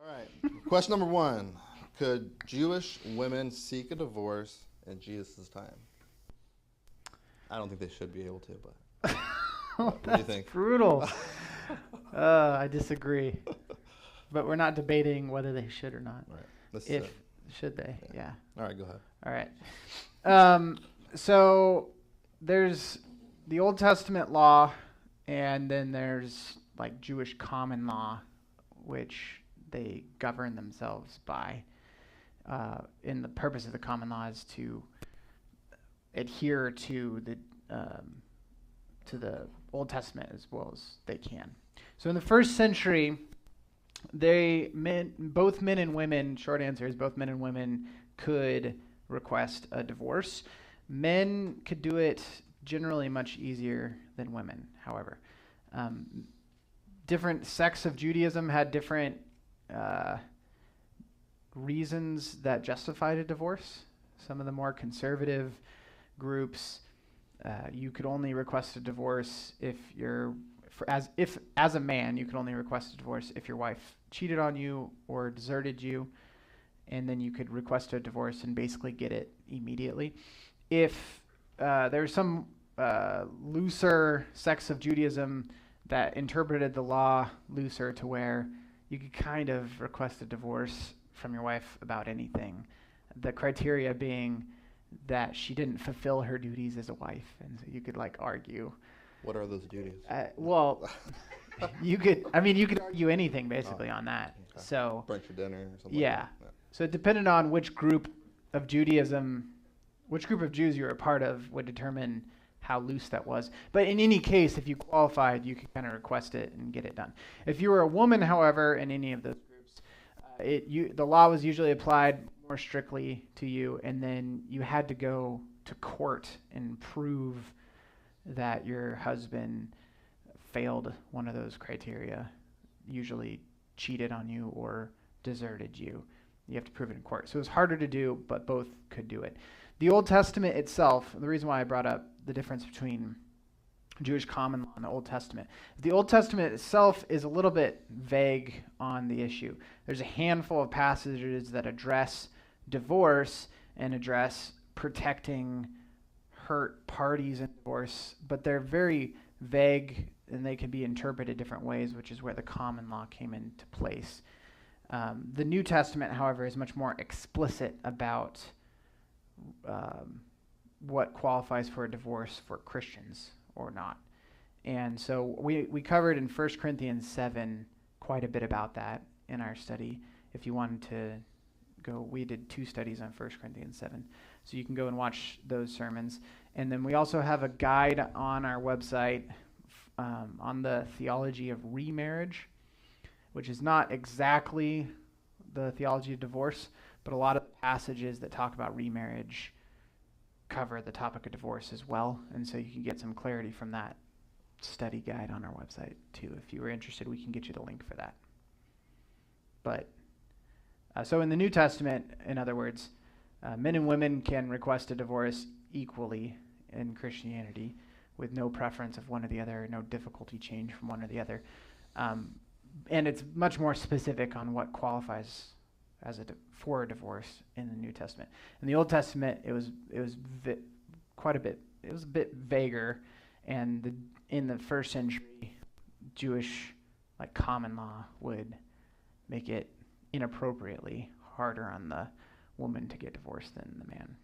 right. Question number one. Could Jewish women seek a divorce in Jesus' time? I don't think they should be able to, but what do you think? Brutal. I disagree. But we're not debating whether they should or not. Right. Should they? Yeah. All right, go ahead. All right. So there's the Old Testament law, and then there's like Jewish common law, which they govern themselves by. And the purpose of the common law is to adhere to the Old Testament as well as they can. So in the first century, both men and women, short answer is both men and women could request a divorce. Men could do it generally much easier than women, however. Different sects of Judaism had different reasons that justified a divorce. Some of the more conservative groups, you could only request a divorce if as a man, you could only request a divorce if your wife cheated on you or deserted you, and then you could request a divorce and basically get it immediately. If there's some looser sects of Judaism that interpreted the law looser to where you could kind of request a divorce from your wife about anything. The criteria being that she didn't fulfill her duties as a wife, and so you could like argue. What are those duties? Well, you could argue anything basically on that. Okay. So brunch for dinner or something. Yeah. Like that. So it depended on which group of Judaism, which group of Jews you were a part of would determine how loose that was. But in any case, if you qualified, you could kind of request it and get it done. If you were a woman, however, in any of those groups, the law was usually applied more strictly to you, and then you had to go to court and prove that your husband failed one of those criteria, usually cheated on you or deserted you. You have to prove it in court. So it was harder to do, but both could do it. The Old Testament itself, the reason why I brought up the difference between Jewish common law and the Old Testament, the Old Testament itself is a little bit vague on the issue. There's a handful of passages that address divorce and address protecting hurt parties in divorce, but they're very vague and they can be interpreted different ways, which is where the common law came into place. The New Testament, however, is much more explicit about what qualifies for a divorce for Christians or not. And so we covered in 1 Corinthians 7 quite a bit about that in our study. If you wanted to go, we did 2 studies on 1 Corinthians 7. So you can go and watch those sermons. And then we also have a guide on our website on the theology of remarriage, which is not exactly the theology of divorce, but a lot of the passages that talk about remarriage cover the topic of divorce as well. And so you can get some clarity from that study guide on our website too. If you were interested, we can get you the link for that. But so in the New Testament, in other words, men and women can request a divorce equally in Christianity with no preference of one or the other, no difficulty change from one or the other. And it's much more specific on what qualifies as for a divorce in the New Testament. In the Old Testament, it was quite a bit. It was a bit vaguer, and in the first century, Jewish common law would make it inappropriately harder on the woman to get divorced than the man.